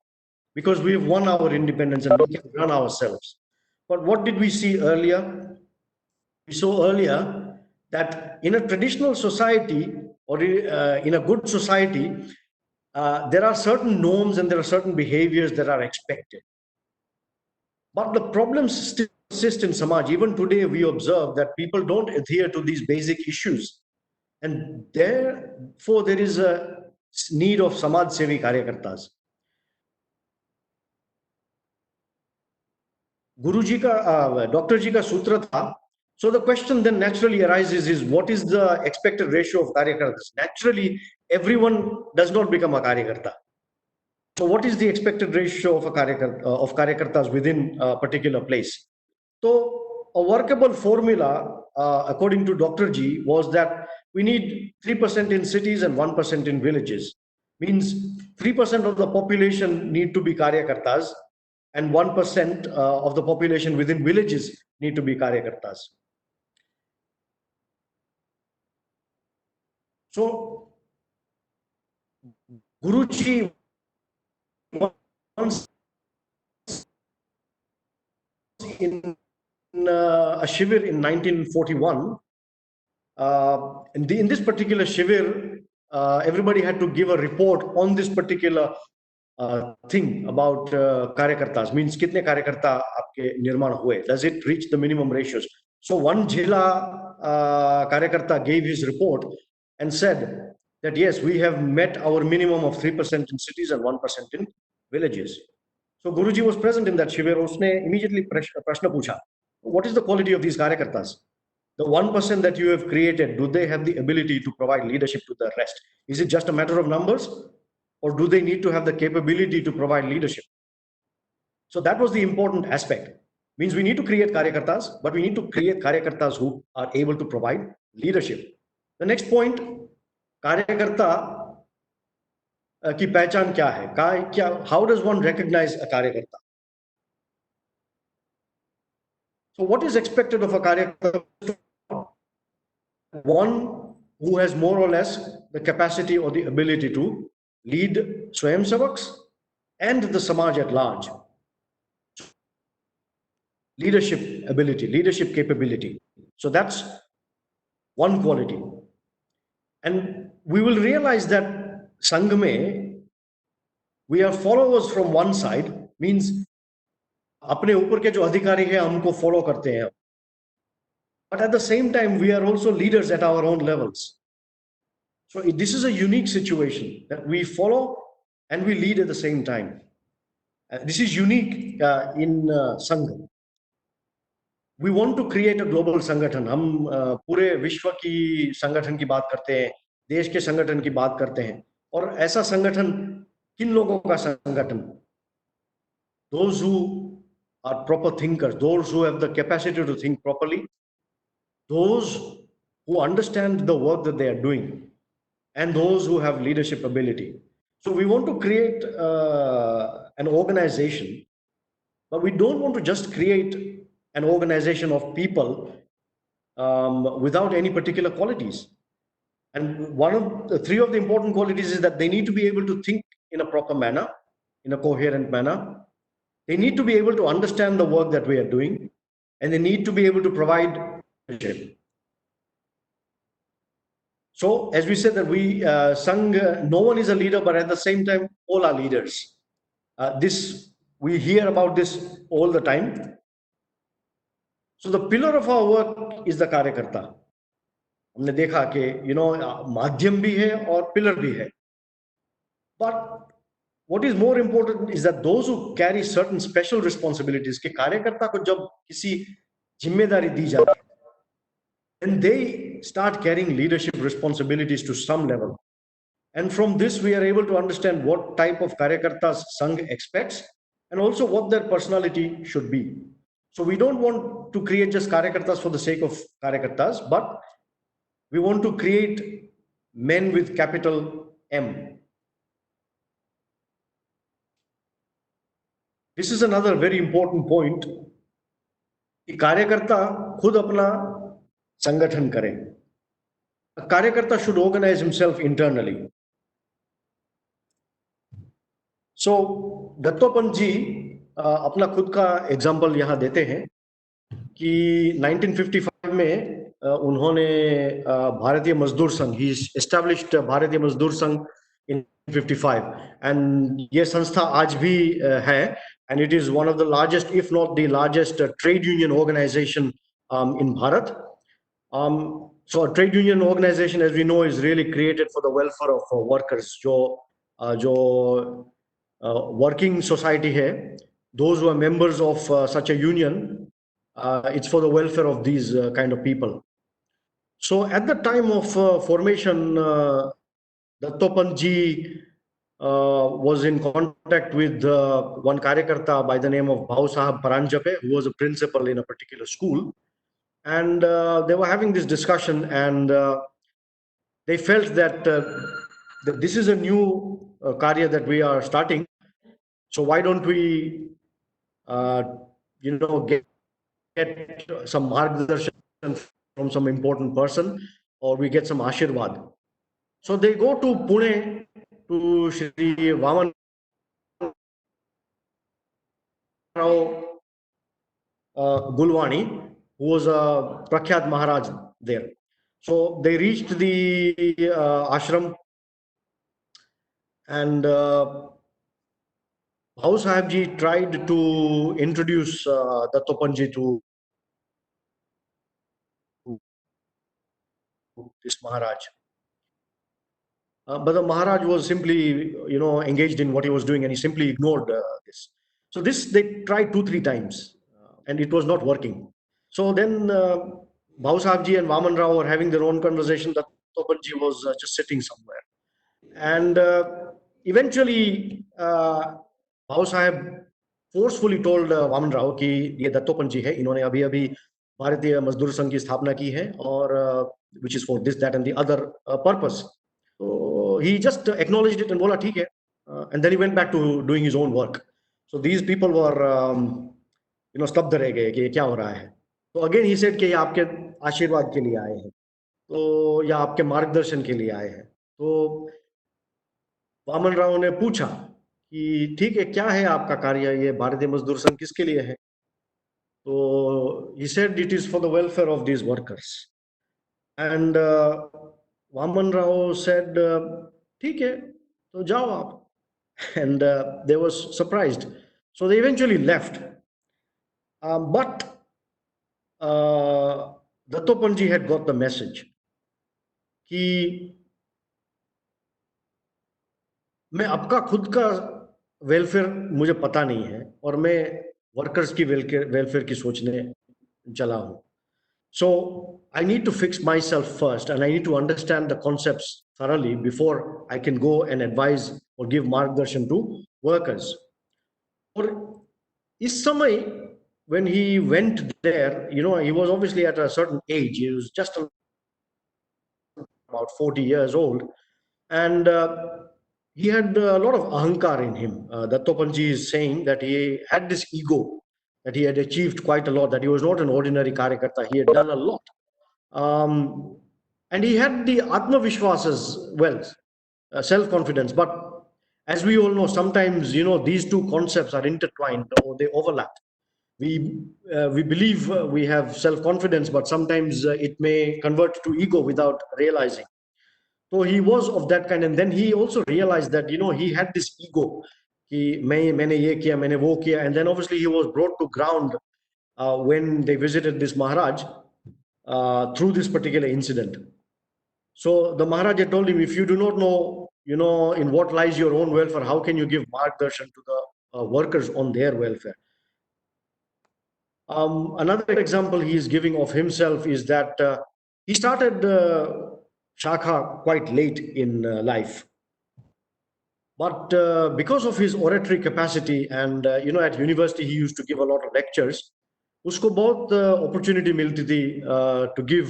because we've won our independence and we can run ourselves. But what did we see earlier? We saw earlier that in a traditional society or in a good society, there are certain norms and there are certain behaviors that are expected. But the problems still persist in Samaj. Even today, we observe that people don't adhere to these basic issues. And therefore, there is a need of Samaj Sevi Karyakartas. Guruji ka, Dr. Ji ka sutra tha. So the question then naturally arises is, what is the expected ratio of Karyakartas? Naturally, everyone does not become a Karyakarta. So what is the expected ratio of Karyakartas within a particular place? So a workable formula, according to Dr. Ji, was that we need 3% in cities and 1% in villages. Means 3% of the population need to be Karyakartas and 1% of the population within villages need to be Karyakartas. So Guruji once in a shivir in 1941, in this particular shivir, everybody had to give a report on this particular thing about karyakartas. Means kitne karyakarta aapke nirman hue? Does it reach the minimum ratios? So one Jila karyakarta gave his report and said that yes, we have met our minimum of 3% in cities and 1% in villages. So Guruji was present in that shivir. Usne immediately prashna pucha, what is the quality of these karyakartas? The 1% that you have created, do they have the ability to provide leadership to the rest? Is it just a matter of numbers, or do they need to have the capability to provide leadership? So that was the important aspect. Means we need to create karyakartas, but we need to create karyakartas who are able to provide leadership. The next point, karyakarta की पहचान क्या है? How does one recognize a karyakarta? So what is expected of a karyakarta? One who has more or less the capacity or the ability to lead Swayamsevaks and the Samaj at large. Leadership ability, leadership capability. So that's one quality. And we will realize that Sangh में we are followers from one side, means अपने ऊपर के जो अधिकारी हैं हमको follow करते हैं, but at the same time we are also leaders at our own levels. So this is a unique situation that we follow and we lead at the same time. This is unique in Sangh. We want to create a global संगठन. हम पूरे विश्व की संगठन की बात करते हैं, देश के संगठन की बात करते हैं, और ऐसा संगठन किन लोगों का संगठन? Those who are proper thinkers, those who have the capacity to think properly, those who understand the work that they are doing, and those who have leadership ability. So we want to create an organization, but we don't want to just create an organization of people without any particular qualities. And three of the important qualities is that they need to be able to think in a proper manner, in a coherent manner. They need to be able to understand the work that we are doing, and they need to be able to provide leadership. So, as we said that we Sangh, no one is a leader, but at the same time, all are leaders. We hear about this all the time. So, the pillar of our work is the कार्यकर्ता. हमने देखा कि माध्यम भी है और pillar भी है. But what is more important is that those who carry certain special responsibilities, कि कार्यकर्ता को जब किसी जिम्मेदारी दी जाती है, then they start carrying leadership responsibilities to some level. And from this, we are able to understand what type of karyakartas Sangh expects and also what their personality should be. So we don't want to create just karyakartas for the sake of karyakartas, but we want to create men with capital M. This is another very important point. कि कार्यकर्ता खुद अपना संगठन करें. A कार्यकर्ता should organize himself internally. So Dattopant जी अपना खुद का एग्जाम्पल यहाँ देते हैं कि 1955 में उन्होंने भारतीय मजदूर संघ, he established भारतीय मजदूर संघ in 55, and ये संस्था आज भी है, and it is one of the largest, if not the largest, trade union organization in Bharat. So a trade union organization, as we know, is really created for the welfare of workers. जो working society है, those who are members of such a union, it's for the welfare of these kind of people. So at the time of formation, Dattopant ji was in contact with one karyakarta by the name of Bhau Sahab Paranjape, who was a principal in a particular school. And they were having this discussion, and they felt that, that this is a new karya that we are starting. So why don't we, get some margdarshan from some important person, or we get some ashirwad. So they go to Pune to Shri Vaman Rao Gulwani, who was a Prakhyat Maharaj there. So they reached the ashram, and Bhau Sahib ji tried to introduce Dattopant ji to this Maharaj. But the Maharaj was simply, engaged in what he was doing, and he simply ignored this. So they tried 2-3 times, and it was not working. So then Bhau Sahib ji and Vaman Rao were having their own conversation. Dattopant ji was just sitting somewhere. And eventually, Bhau Sahib forcefully told Vaman Rao कि ये दत्तोपंत जी है, इन्होंने अभी भारतीय मजदूर संघ की स्थापना की है, और which is for this, that, and the other purpose. So he just acknowledged it and बोला ठीक है, and then he went back to doing his own work. So these people were, स्तब्ध रह गए कि ये क्या हो रहा है. So again he said कि ये आपके आशीर्वाद के लिए आए हैं, तो या आपके मार्गदर्शन के लिए आए हैं. तो वामन राव ने पूछा कि ठीक है, क्या है आपका कार्य, ये भारतीय मजदूर संघ किसके लिए है? तो he said it is for the welfare of these workers. And Vaman Rao said, "ठीक है, तो जाओ आप." And they were surprised. So they eventually left. But Dattopant had got the message कि मैं आपका खुद का वेलफेयर मुझे पता नहीं है और मैं वर्कर्स की वेलफेयर की सोचने चला हूँ. So I need to fix myself first, and I need to understand the concepts thoroughly before I can go and advise or give margdarshan to workers. और इस समय when he went there, he was obviously at a certain age. He was just about 40 years old, and he had a lot of ahankar in him. Dattopantji is saying that he had this ego, that he had achieved quite a lot, that he was not an ordinary karyakarta. He had done a lot. And he had the Atma Vishwas as well, self-confidence. But as we all know, sometimes, these two concepts are intertwined or they overlap. We believe we have self-confidence, but sometimes it may convert to ego without realizing. So he was of that kind. And then he also realized that, he had this ego. Maine ye kiya, maine wo kiya. And then obviously he was brought to ground when they visited this Maharaj through this particular incident. So the Maharaj had told him, if you do not know, in what lies your own welfare, how can you give margdarshan to the workers on their welfare? Another example he is giving of himself is that he started Shakha quite late in life. But because of his oratory capacity and, at university, he used to give a lot of lectures. Usko bahut opportunity milti thi to give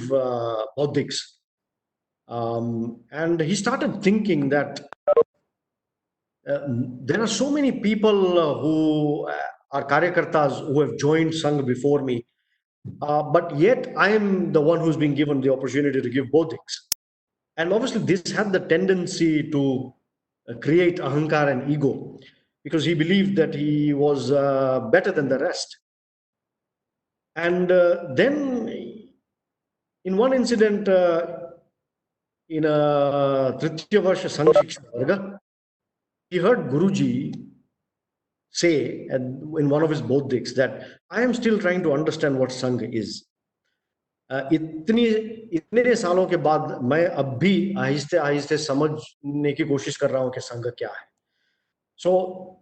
bauddhics. And he started thinking that there are so many people who are karyakartas who have joined Sangh before me, but yet I am the one who's been given the opportunity to give bauddhics. And obviously this had the tendency to create ahankar and ego, because he believed that he was better than the rest. And then in one incident, in a Tritiya Varsha Sangh Shiksha Varga, he heard Guruji say in one of his bauddhics that I am still trying to understand what Sangh is. इतने सालों के बाद मैं अब भी आहिस्ते आहिस्ते समझने की कोशिश कर रहा हूं कि संघ क्या है. So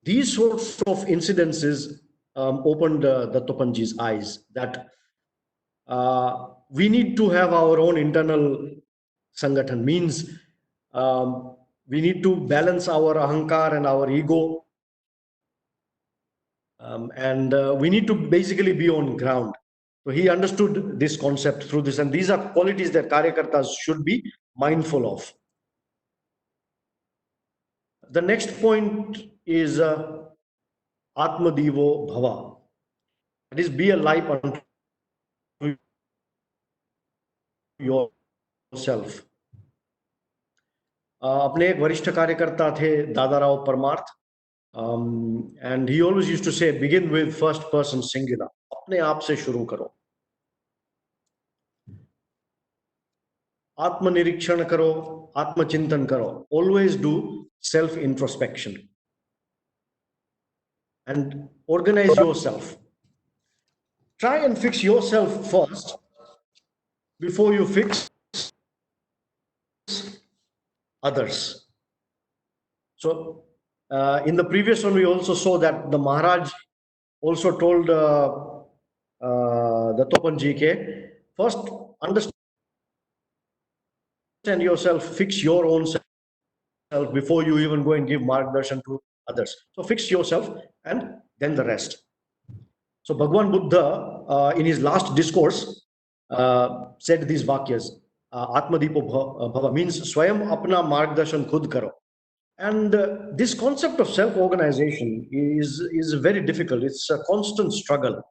these sorts of incidences opened Dattopantji's eyes that we need to have our own internal sangathan, means we need to balance our ahankar and our ego, and we need to basically be on ground. So he understood this concept through this, and these are qualities that karyakartas should be mindful of. The next point is Atmadivo Bhava. That is, be a light unto yourself. अपने एक वरिष्ठ कार्यकर्ता थे दादाराव परमार्थ, and he always used to say, begin with first person singular. अपने आप से शुरू करो, आत्मनिरीक्षण करो, आत्मचिंतन करो. Always do self introspection and organize yourself. Try and fix yourself first before you fix others. So in the previous one, we also saw that the Maharaj also told Dattopantji ke first understand yourself, fix your own self before you even go and give margdarshan to others. So fix yourself and then the rest. So Bhagwan Buddha in his last discourse said these vakyas, Atmadipo Bhava, means Swayam apna margdarshan khud karo. And this concept of self-organization is very difficult. It's a constant struggle.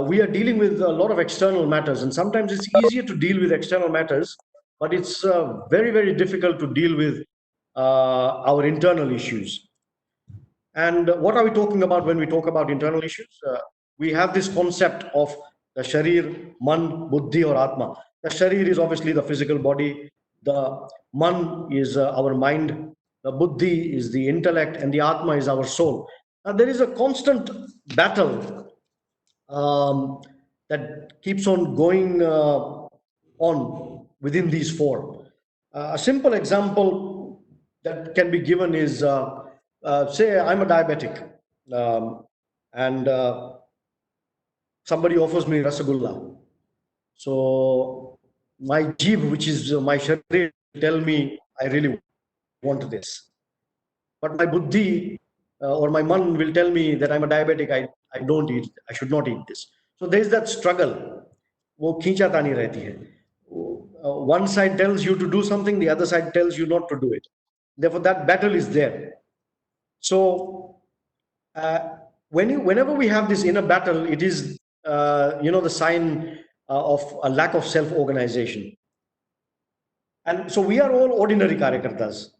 We are dealing with a lot of external matters, and sometimes it's easier to deal with external matters, but it's very, very difficult to deal with our internal issues. And what are we talking about when we talk about internal issues? We have this concept of the sharir, man, buddhi or atma. The sharir is obviously the physical body. The man is our mind, the buddhi is the intellect, and the atma is our soul. Now, there is a constant battle that keeps on going on within these four. A simple example that can be given is say I'm a diabetic, and somebody offers me rasagulla. So my jeev, which is my sharir, tell me I really want this. But my buddhi or my man will tell me that I'm a diabetic, I don't eat, I should not eat this. So there's that struggle. वो खींचातानी रहती है. One side tells you to do something, the other side tells you not to do it. Therefore, that battle is there. So whenever we have this inner battle, it is the sign of a lack of self-organization. And so we are all ordinary karyakartas.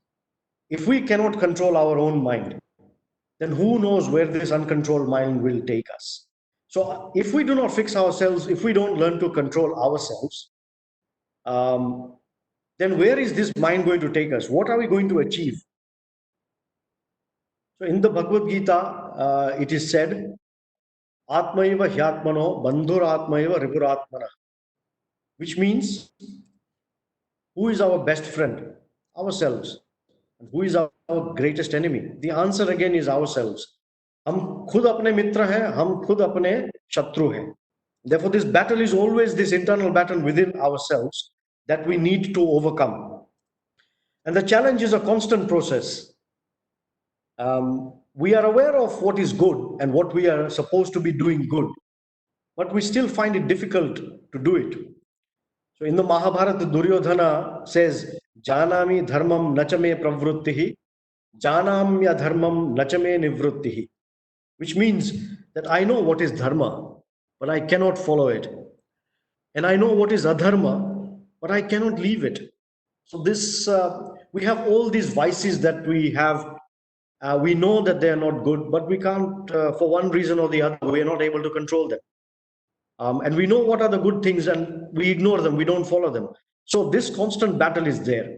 If we cannot control our own mind, then who knows where this uncontrolled mind will take us. So if we do not fix ourselves, if we don't learn to control ourselves, then where is this mind going to take us? What are we going to achieve? So in the Bhagavad Gita, it is said, Atmaiva hyatmano bandhur atmaiva ripuratmana, which means, who is our best friend? Ourselves. And who is our greatest enemy? The answer again is ourselves. हम खुद अपने मित्र हैं, हम खुद अपने शत्रु हैं. Therefore, this battle is always this internal battle within ourselves that we need to overcome. And the challenge is a constant process. We are aware of what is good and what we are supposed to be doing good, but we still find it difficult to do it. So in the Mahabharata, Duryodhana says, Janami dharmam nachame pravrittihi, janamya dharmam nachame nivrittihi, which means that I know what is dharma, but I cannot follow it. And I know what is adharma, but I cannot leave it. So this, we have all these vices that we have. We know that they are not good, but we can't, for one reason or the other, we are not able to control them. And we know what are the good things and we ignore them, we don't follow them. So this constant battle is there.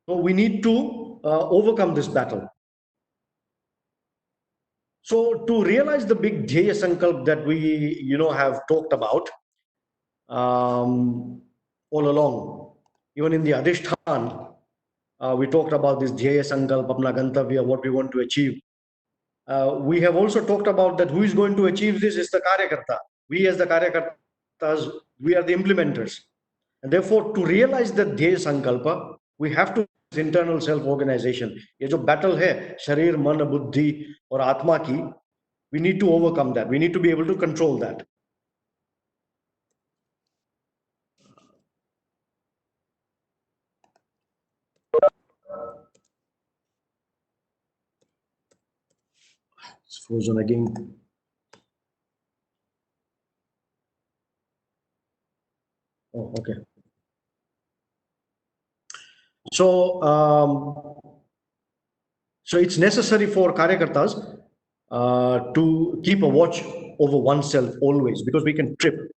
So we need to overcome this battle. So to realize the big Dhyaya Sankalp that we have talked about all along, even in the Adhishthan, we talked about this Dhyaya Sankalp, Apna Gantavya, what we want to achieve. We have also talked about that who is going to achieve this is the Karyakarta. We as the Karyakartas, we are the implementers. And therefore, to realize that Dhyaya Sankalpa, we have to internal self-organization. ये जो battle है, शरीर, मन, बुद्धि और आत्मा की, we need to overcome that. We need to be able to control that. It's frozen again. Oh, okay. So, so it's necessary for Karyakartas to keep a watch over oneself always, because we can trip.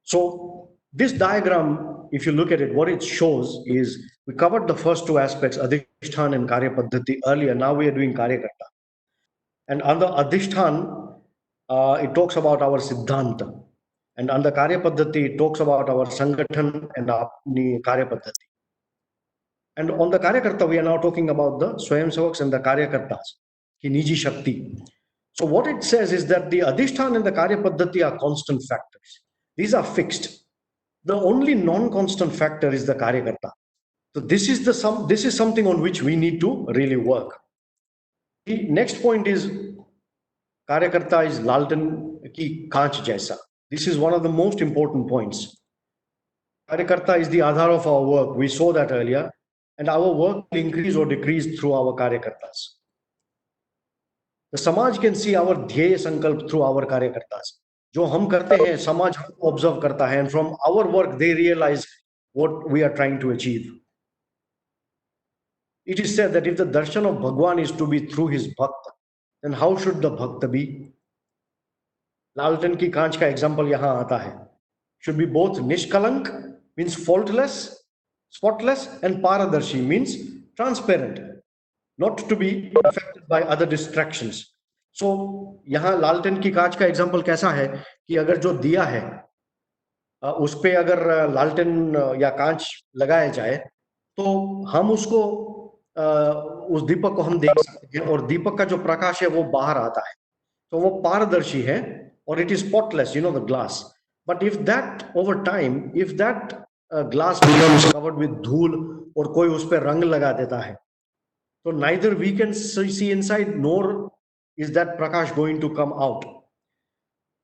So this diagram, if you look at it, what it shows is we covered the first two aspects, Adhishthan and Karya Paddhati earlier. Now we are doing Karyakarta. And under Adhishthan, it talks about our Siddhanta. And under Karya Paddhati, it talks about our Sangathan and Apni Karya Paddhati. And on the Karyakarta, we are now talking about the Swayamsevaks and the Karyakartas, ki Niji Shakti. So what it says is that the Adhishthan and the Karya Paddhati are constant factors. These are fixed. The only non-constant factor is the Karyakarta. So this is something on which we need to really work. The next point is Karyakarta is Laltan ki kaanch jaisa. This is one of the most important points. Karyakarta is the Aadhar of our work. We saw that earlier. And our work will increase or decrease through our Karyakartas. The Samaj can see our Dhyaya Sankalp through our Karyakartas. जो हम करते हैं, समाज हमको observe करता है, and from our work they realize what we are trying to achieve. It is said that if the darshan of Bhagwan is to be through his bhakta, then how should the bhakta be? Laltan ki kaanch ka example yahan aata hai. Should be both nishkalank, means faultless, Spotless and Paradarshi means transparent, not to be affected by other distractions. So यहाँ लालटेन की कांच का example कैसा है कि अगर जो दिया है उस पे अगर लालटेन या कांच लगाया जाए तो हम उसको उस दीपक को हम देख सकते हैं और दीपक का जो प्रकाश है वो बाहर आता है तो वो पारदर्शी है और it is spotless, you know, the glass. But if that over time, if that glass becomes covered with धूल और कोई उस पे रंग लगा देता है so neither we can see inside nor is that prakash going to come out.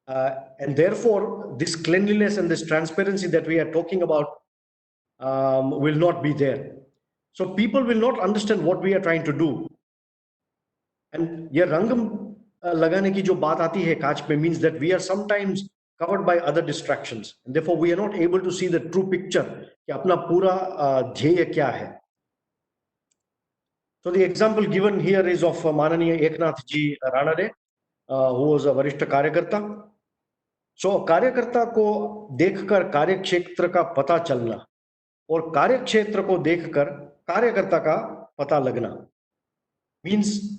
And therefore this cleanliness and this transparency that we are talking about will not be there. So people will not understand what we are trying to do. And ये रंग लगाने की जो बात आती है कांच पे means that we are sometimes covered by other distractions and therefore we are not able to see the true picture कि अपना पूरा ध्येय क्या है. So the example given here is of Mananiya Eknath Ji Ranade, who was a वरिष्ठ कार्यकर्ता. So कार्यकर्ता को देखकर कार्यक्षेत्र का पता चलना और कार्यक्षेत्र को देखकर कार्यकर्ता का पता लगना means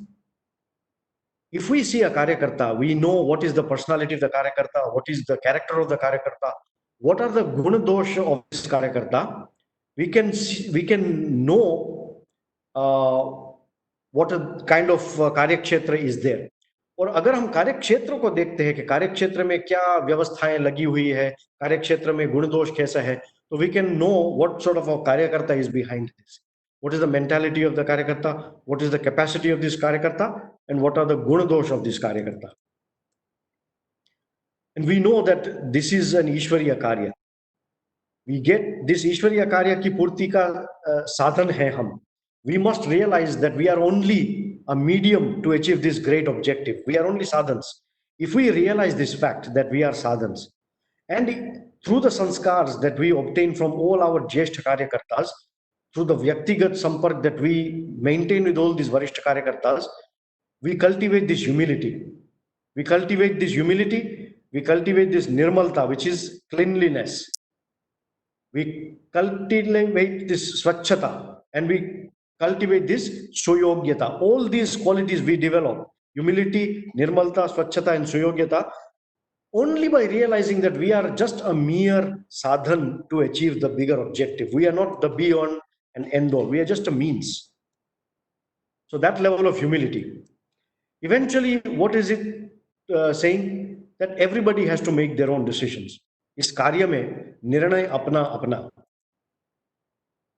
if we see a karyakarta, we know what is the personality of the karyakarta, what is the character of the karyakarta, what are the guna dosha of this karyakarta. We can know what a kind of कार्यक्षेत्र is there. और अगर हम कार्यक्षेत्र को देखते हैं कि कार्यक्षेत्र में क्या व्यवस्थाएं लगी हुई है, कार्यक्षेत्र में गुण दोष कैसा है, तो we can know what sort of a karyakarta is behind this. What is the mentality of the karyakarta? What is the capacity of this karyakarta? And what are the guna dosh of this karyakarta? And we know that this is an Ishwariya karya. We get this Ishwariya karya ki purti ka sadhan hai hum. We must realize that we are only a medium to achieve this great objective. We are only sadhans. If we realize this fact that we are sadhans, and through the sanskars that we obtain from all our Jyeshtha karyakartas, through the Vyaktigat Sampark that we maintain with all these Varishta karyakartas, we cultivate this humility. We cultivate this humility, we cultivate this nirmalta, which is cleanliness. We cultivate this swachhata, and we cultivate this suyogyata. All these qualities we develop, humility, nirmalta, swachhata, and suyogyata, only by realizing that we are just a mere sadhan to achieve the bigger objective. We are not the beyond and end all. We are just a means. So that level of humility. Eventually, what is it saying? That everybody has to make their own decisions. इस कार्य में निर्णय अपना अपना.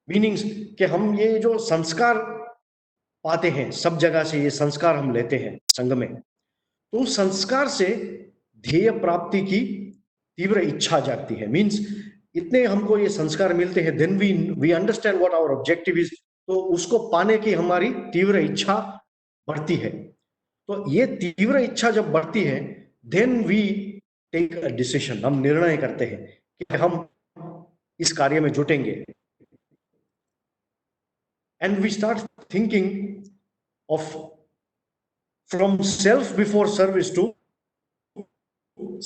Meanings कि हम ये जो संस्कार पाते हैं सब जगह से, ये संस्कार हम लेते हैं संघ में, तो उस संस्कार से ध्येय प्राप्ति की तीव्र इच्छा जागती है. मीन्स इतने हमको ये संस्कार मिलते हैं, then we understand what our objective is, तो उसको पाने की हमारी तीव्र इच्छा बढ़ती है. तो ये तीव्र इच्छा जब बढ़ती है, then we take a decision. हम निर्णय करते हैं कि हम इस कार्य में जुटेंगे. And we start thinking of from self before service to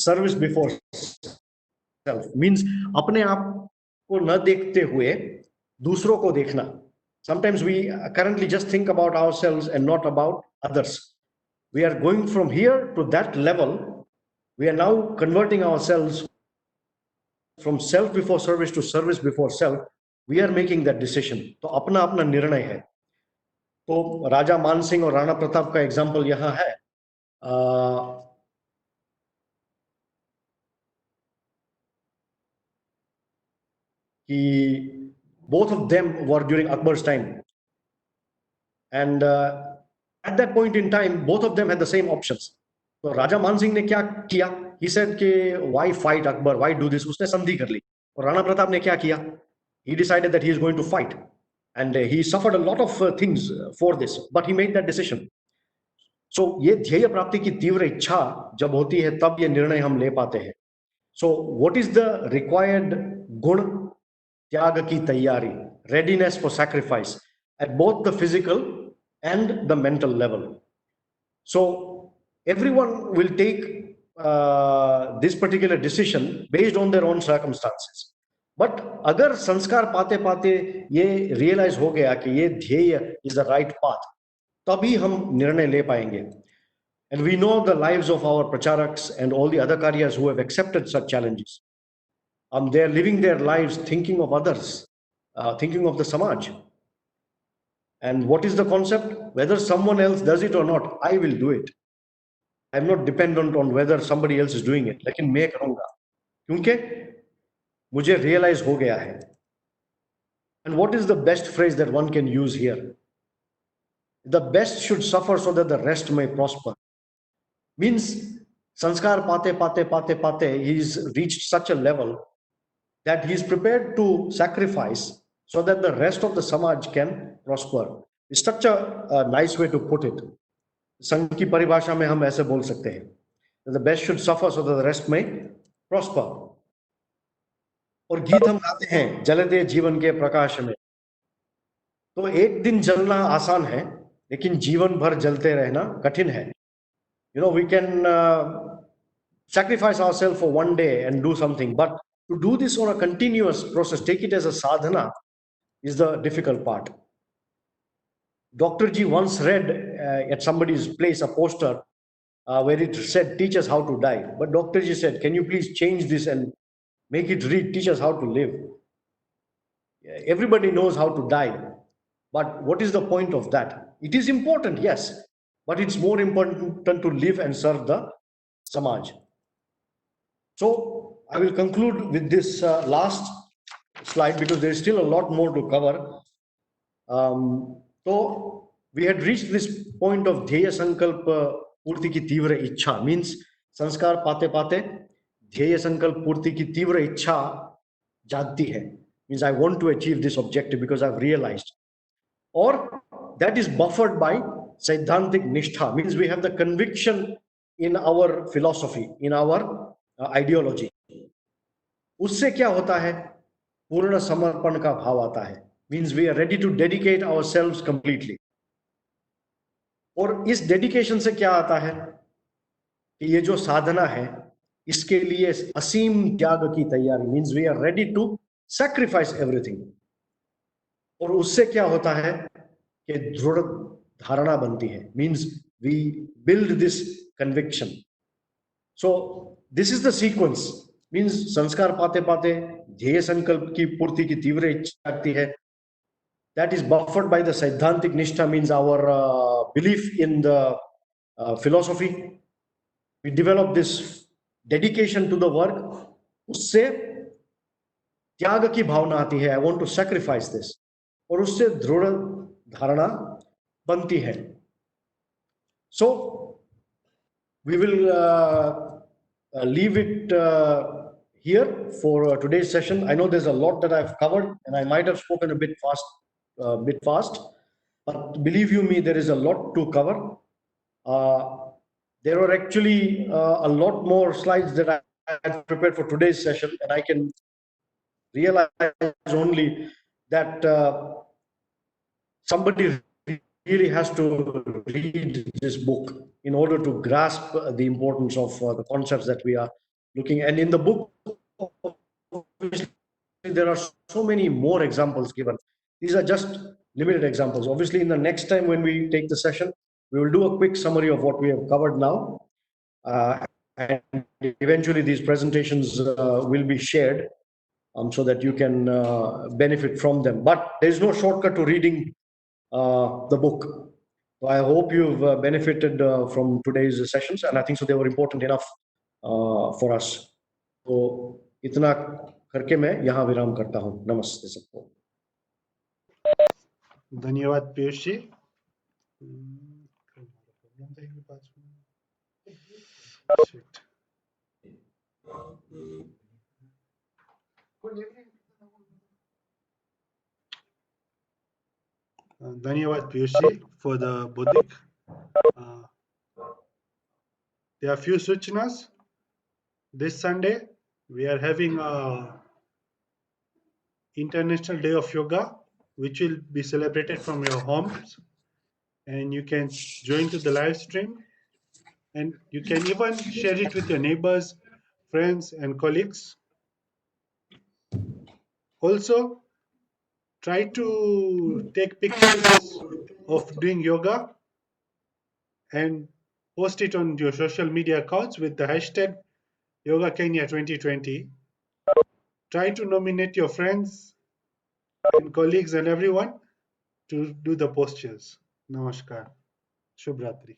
service before self. Means अपने आप को न देखते हुए दूसरों को देखना. Sometimes we currently just think about ourselves and not about others. We are going from here to that level. We are now converting ourselves from self before service to service before self. We are making that decision. तो अपना अपना निर्णय है. तो राजा मान सिंह और राणा प्रताप का example यहाँ है. कि both of them were during Akbar's time, and at that point in time both of them had the same options. तो राजा मान सिंह ने क्या किया? He said कि why fight Akbar, why do this? उसने संधि कर ली. और राणा प्रताप ने क्या किया? He decided that he is going to fight, and he suffered a lot of things for this, but he made that decision. So ये ध्येय प्राप्ति की तीव्र इच्छा जब होती है तब ये निर्णय हम ले पाते हैं. So what is the required गुण? त्याग की तैयारी, readiness for sacrifice at both the physical and the mental level. So everyone will take this particular decision based on their own circumstances. But अगर संस्कार पाते पाते ये रियलाइज हो गया कि ये ध्येय इज द राइट पाथ, तभी हम निर्णय ले पाएंगे. And we know the lives of our pracharaks and all the other karyas who have accepted such challenges. They are living their lives thinking of others, thinking of the samaj. And what is the concept? Whether someone else does it or not, I will do it. I'm not dependent on whether somebody else is doing it. लेकिन मैं करूँगा, क्योंकि मुझे realize हो गया है. And what is the best phrase that one can use here? The best should suffer so that the rest may prosper. Means sanskar pate, he's reached such a level that he's prepared to sacrifice so that the rest of the samaj can prosper. It's such a nice way to put it. संघ की परिभाषा में हम ऐसे बोल सकते हैं, the best should suffer so that the rest may prosper. और गीत हम गाते हैं जले दे जीवन के प्रकाश में. तो एक दिन जलना आसान है, लेकिन जीवन भर जलते रहना कठिन है. You know, we can sacrifice ourselves for one day and do something, but to do this on a continuous process, take it as a sadhana, is the difficult part. Dr. G once read at somebody's place a poster where it said, teach us how to die. But Dr. G said, can you please change this and make it read, teach us how to live. Everybody knows how to die, but what is the point of that? It is important, yes, but it's more important to live and serve the samaj. So I will conclude with this last slide because there is still a lot more to cover. So we had reached this point of Dhyaya Sankalp Purti ki Tivra Ichha, means Sanskar Pate Pate, Dhyaya Sankalp Purti ki Tivra Ichha Jagti hai, means I want to achieve this objective because I've realized. Or that is buffered by Siddhantik Nishtha, means we have the conviction in our philosophy, in our ideology. उससे क्या होता है? पूर्ण समर्पण का भाव आता है, means we are ready to dedicate ourselves completely. और इस डेडिकेशन से क्या आता है कि ये जो साधना है इसके लिए असीम त्याग की तैयारी, means we are ready to sacrifice everything. और उससे क्या होता है कि दृढ़ धारणा बनती है, means we build this conviction. So this is the sequence, means संस्कार पाते पाते ध्येय संकल्प की पूर्ति की तीव्र इच्छा आती है. That is buffered by the Siddhantik Nishtha, means our belief in the philosophy. We develop this dedication to the work. उससे त्याग की भावना आती है, I want to sacrifice this. और उससे दृढ़ धारणा बनती है. So we will leave it here for today's session. I know there's a lot that I've covered and I might have spoken a bit fast, but believe you me, there is a lot to cover. There are actually a lot more slides that I had prepared for today's session, and I can realize only that somebody really has to read this book in order to grasp the importance of the concepts that we are looking at. And in the book, there are so many more examples given. These are just limited examples. Obviously, in the next time when we take the session, we will do a quick summary of what we have covered now. And eventually these presentations will be shared so that you can benefit from them. But there is no shortcut to reading the book. So I hope you've benefited from today's sessions, and I think so they were important enough for us. So इतना करके मैं यहाँ विराम करता हूँ. नमस्ते सबको. धन्यवाद पीयूष जी. धन्यवाद Piyush ji for the Buddhic. There are few suchanas. This Sunday we are having a International Day of Yoga, which will be celebrated from your homes, and you can join to the live stream, and you can even share it with your neighbors, friends, and colleagues. Also, try to take pictures of doing yoga and post it on your social media accounts with the hashtag Yoga Kenya 2020. Try to nominate your friends and colleagues and everyone to do the postures. Namaskar. Shubhratri.